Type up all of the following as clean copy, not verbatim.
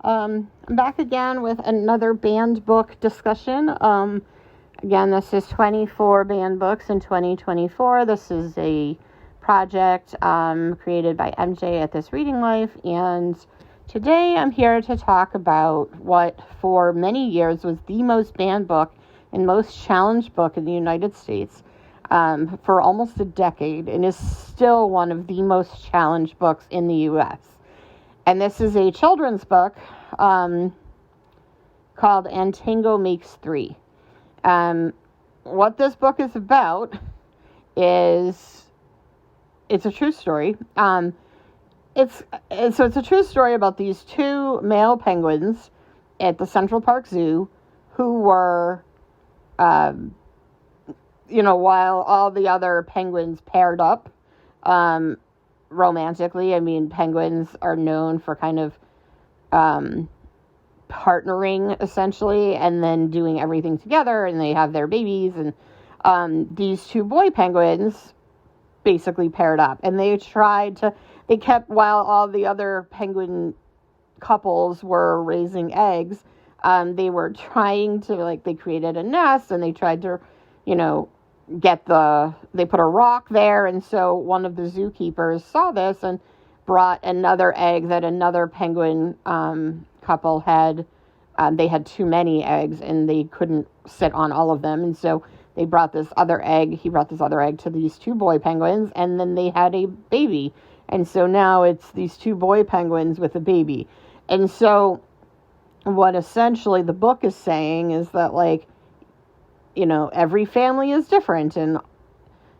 I'm back again with another banned book discussion. Again, this is 24 banned books in 2024. This is a project created by MJ at This Reading Life, and today I'm here to talk about what for many years was the most banned book and most challenged book in the United States for almost a decade, and is still one of the most challenged books in the U.S. And this is a children's book called And Tango Makes Three. What this book is about is, it's a true story. It's a true story about these two male penguins at the Central Park Zoo who were, while all the other penguins paired up, romantically. I mean, penguins are known for kind of partnering, essentially, and then doing everything together, and they have their babies, and these two boy penguins basically paired up, and they kept, while all the other penguin couples were raising eggs, they were trying to, they created a nest, and they tried to, they put a rock there, and so one of the zookeepers saw this and brought another egg that another penguin couple had. They had too many eggs, and they couldn't sit on all of them, and so he brought this other egg to these two boy penguins, and then they had a baby, and so now it's these two boy penguins with a baby. And so what essentially the book is saying is that, every family is different, and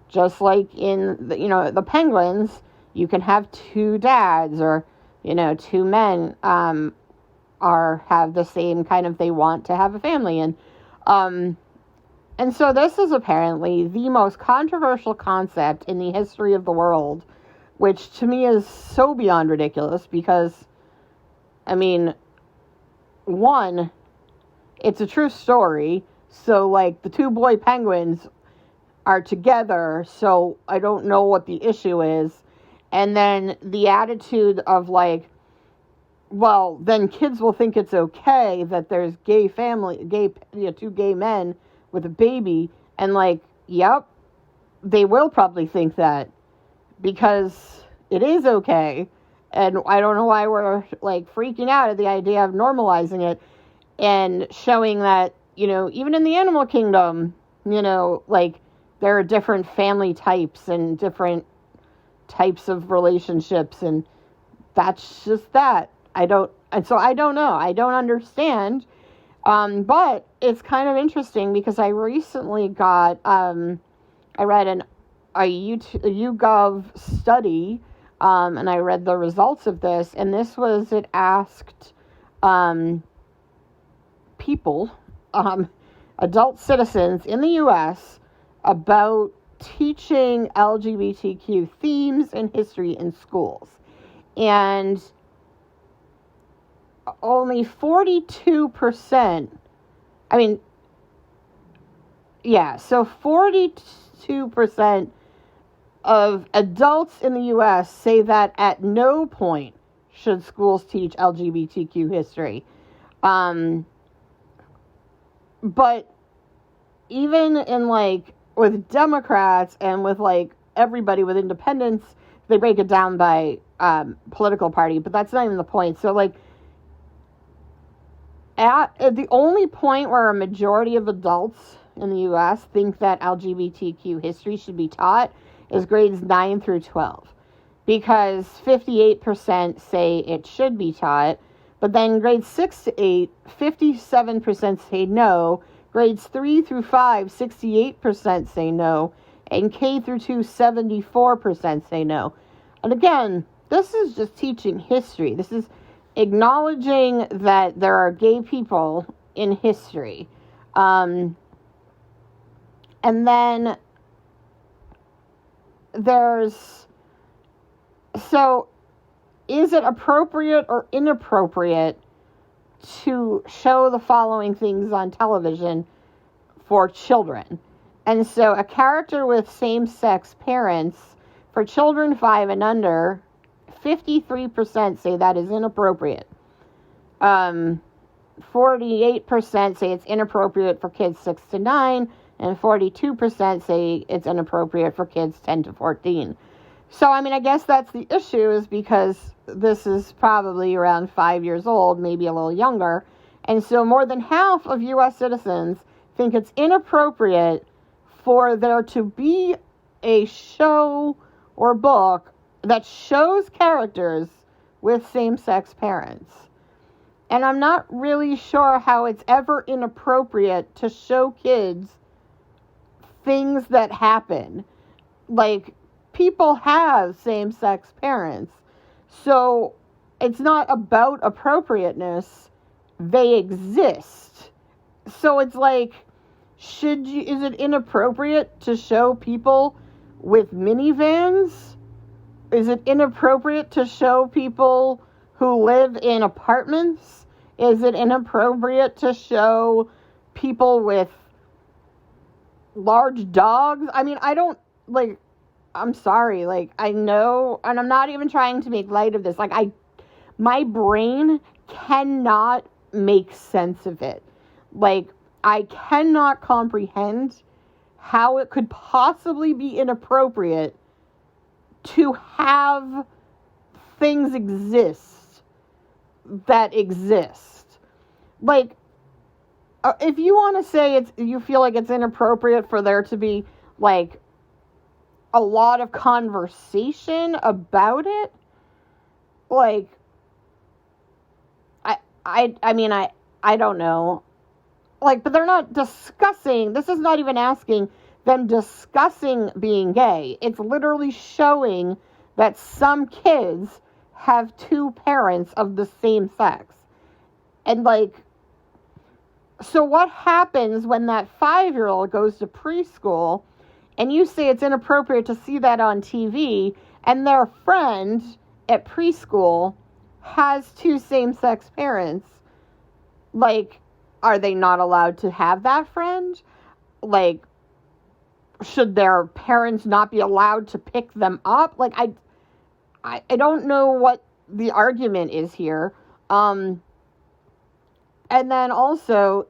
just like in the penguins, you can have two dads, or two men have the same kind of, they want to have a family, and so this is apparently the most controversial concept in the history of the world, which to me is so beyond ridiculous because, one, it's a true story. So, the two boy penguins are together, so I don't know what the issue is. And then the attitude of, well, then kids will think it's okay that there's two gay men with a baby. And, yep, they will probably think that because it is okay. And I don't know why we're, freaking out at the idea of normalizing it and showing that, even in the animal kingdom, there are different family types and different types of relationships, and that's just that. I don't know. I don't understand. But it's kind of interesting because I recently got, I read a YouGov study, and I read the results of this, and it asked, people, adult citizens in the U.S. about teaching LGBTQ themes and history in schools. And only 42%, 42% of adults in the U.S. say that at no point should schools teach LGBTQ history. But even in, with Democrats and with, everybody with independents, they break it down by political party, but that's not even the point. So, at the only point where a majority of adults in the U.S. think that LGBTQ history should be taught is grades 9 through 12. Because 58% say it should be taught, but then grades 6 to 8, 57% say no. Grades 3 through 5, 68% say no. And K through 2, 74% say no. And again, this is just teaching history. This is acknowledging that there are gay people in history. And then so is it appropriate or inappropriate to show the following things on television for children? And so a character with same-sex parents, for children 5 and under, 53% say that is inappropriate. Um, 48% say it's inappropriate for kids 6 to 9, and 42% say it's inappropriate for kids 10 to 14. So, I mean, I guess that's the issue, is because this is probably around 5 years old, maybe a little younger. And so more than half of U.S. citizens think it's inappropriate for there to be a show or book that shows characters with same-sex parents. And I'm not really sure how it's ever inappropriate to show kids things that happen. Like, people have same-sex parents. So it's not about appropriateness. They exist. So it's like, is it inappropriate to show people with minivans? Is it inappropriate to show people who live in apartments? Is it inappropriate to show people with large dogs? I mean, I'm sorry, I know, and I'm not even trying to make light of this. My brain cannot make sense of it. I cannot comprehend how it could possibly be inappropriate to have things exist that exist. If you want to say you feel like it's inappropriate for there to be, a lot of conversation about it, I don't know. But they're not discussing, this is not even asking them discussing being gay. It's literally showing that some kids have two parents of the same sex. And so what happens when that 5-year-old goes to preschool and you say it's inappropriate to see that on TV, and their friend at preschool has two same-sex parents? Are they not allowed to have that friend? Should their parents not be allowed to pick them up? I don't know what the argument is here. And then also,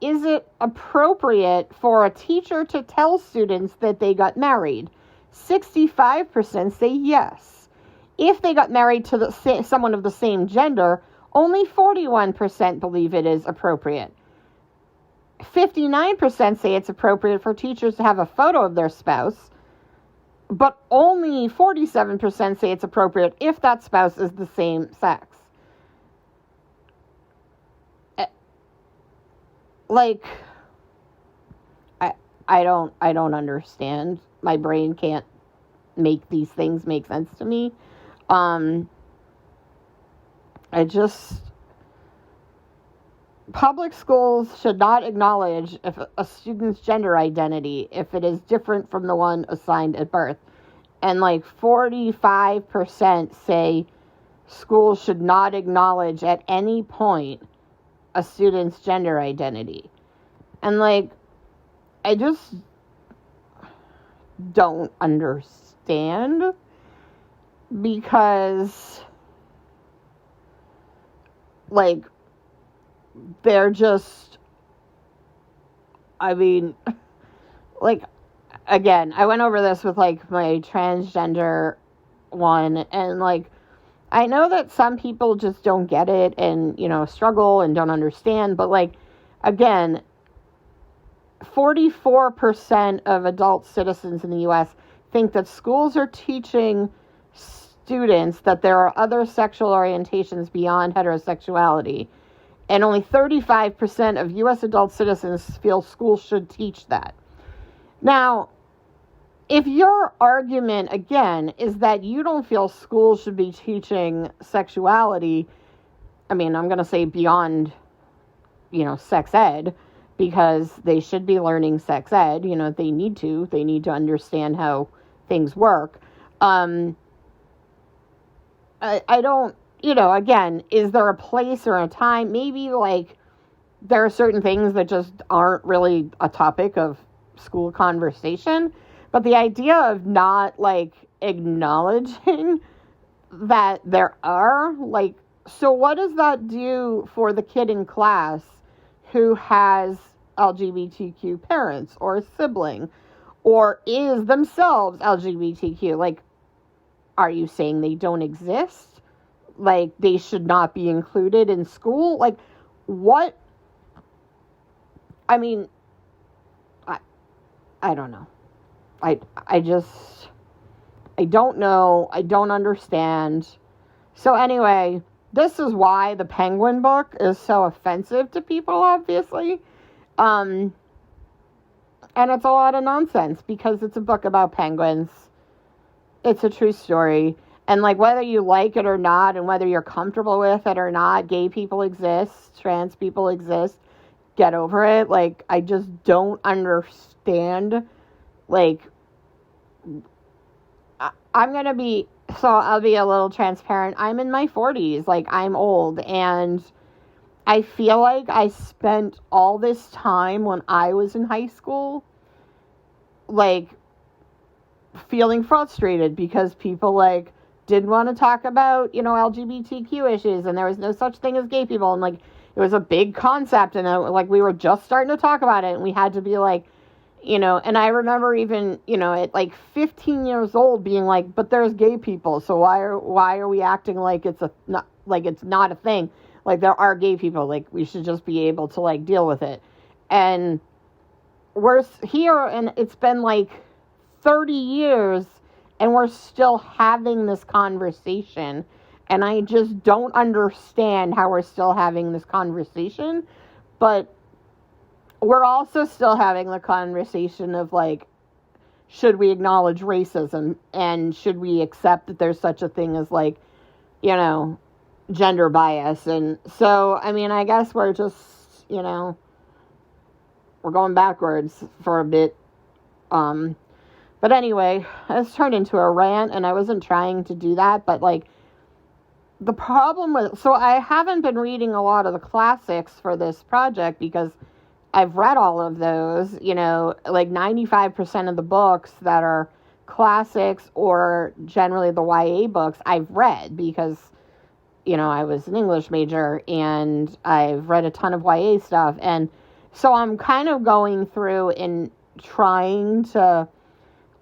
is it appropriate for a teacher to tell students that they got married? 65% say yes. If they got married to someone of the same gender, only 41% believe it is appropriate. 59% say it's appropriate for teachers to have a photo of their spouse, but only 47% say it's appropriate if that spouse is the same sex. I don't understand. My brain can't make these things make sense to me. Public schools should not acknowledge if a student's gender identity if it is different from the one assigned at birth. And 45% say schools should not acknowledge at any point a student's gender identity. And I just don't understand, because they're just, again, I went over this with my transgender one, and I know that some people just don't get it and, struggle and don't understand, but again, 44% of adult citizens in the U.S. think that schools are teaching students that there are other sexual orientations beyond heterosexuality. And only 35% of U.S. adult citizens feel schools should teach that. Now, if your argument, again, is that you don't feel schools should be teaching sexuality, I'm going to say beyond, sex ed, because they should be learning sex ed, they need to understand how things work. I don't, again, is there a place or a time? Maybe there are certain things that just aren't really a topic of school conversation, but the idea of not acknowledging that there are So what does that do for the kid in class who has LGBTQ parents or a sibling or is themselves LGBTQ? Like, are you saying they don't exist? Like, they should not be included in school? Like, what? I mean, I don't know. I don't know. I don't understand. So anyway, this is why the Penguin book is so offensive to people, obviously. And it's a lot of nonsense because it's a book about penguins. It's a true story. And, like, whether you like it or not, and whether you're comfortable with it or not, gay people exist, trans people exist, get over it. Like, I just don't understand. Like, I'll be a little transparent. I'm in my 40s. Like, I'm old. And I feel like I spent all this time when I was in high school, like, feeling frustrated because people, like, didn't want to talk about, LGBTQ issues, and there was no such thing as gay people, and, like, it was a big concept, and, like, we were just starting to talk about it, and we had to be, like, and I remember even, at, like, 15 years old being like, but there's gay people, so why are we acting like it's not a thing? Like, there are gay people, like, we should just be able to, like, deal with it. And we're here, and it's been, like, 30 years, and we're still having this conversation, and I just don't understand how we're still having this conversation. But we're also still having the conversation of, like, should we acknowledge racism, and should we accept that there's such a thing as, like, gender bias. And so, I mean, I guess we're just, we're going backwards for a bit. But anyway, it's turned into a rant, and I wasn't trying to do that, but, like, the problem with, so I haven't been reading a lot of the classics for this project because I've read all of those, like 95% of the books that are classics or generally the YA books I've read because, I was an English major and I've read a ton of YA stuff. And so I'm kind of going through and trying to,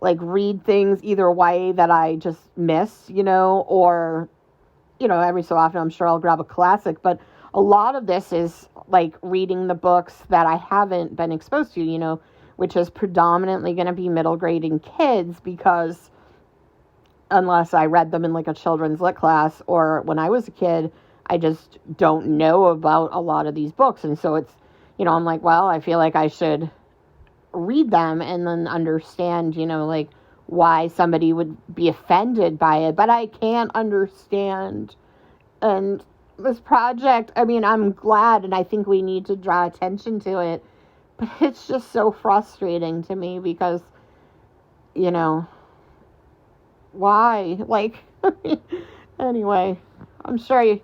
like, read things, either YA that I just miss, or, every so often I'm sure I'll grab a classic. But a lot of this is, like, reading the books that I haven't been exposed to, which is predominantly going to be middle grading kids, because unless I read them in, like, a children's lit class or when I was a kid, I just don't know about a lot of these books. And so it's, I'm like, well, I feel like I should read them and then understand, like, why somebody would be offended by it. But I can't understand. And this project, I mean, I'm glad, and I think we need to draw attention to it, but it's just so frustrating to me because, why? Like, anyway, I'm sure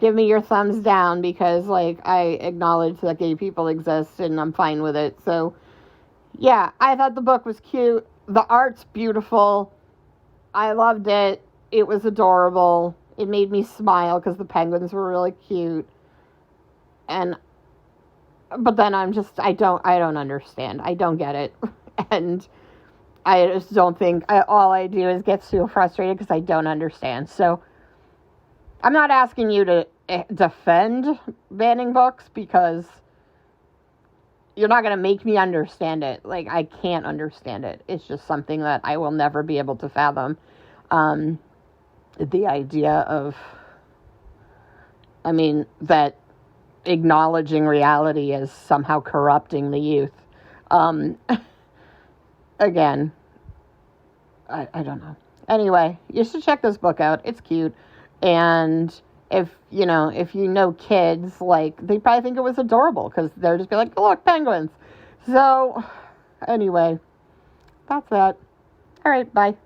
give me your thumbs down because, like, I acknowledge that gay people exist and I'm fine with it. So, yeah, I thought the book was cute. The art's beautiful. I loved it. It was adorable. It made me smile because the penguins were really cute. But then I don't understand. I don't get it. And I just don't think, all I do is get so frustrated because I don't understand. So I'm not asking you to defend banning books because you're not going to make me understand it. Like, I can't understand it. It's just something that I will never be able to fathom. The idea of, that acknowledging reality is somehow corrupting the youth. Again, I don't know. Anyway, you should check this book out. It's cute. And if you know kids, like, they probably think it was adorable because they're just be like, look, penguins. So, anyway, that's that. All right, bye.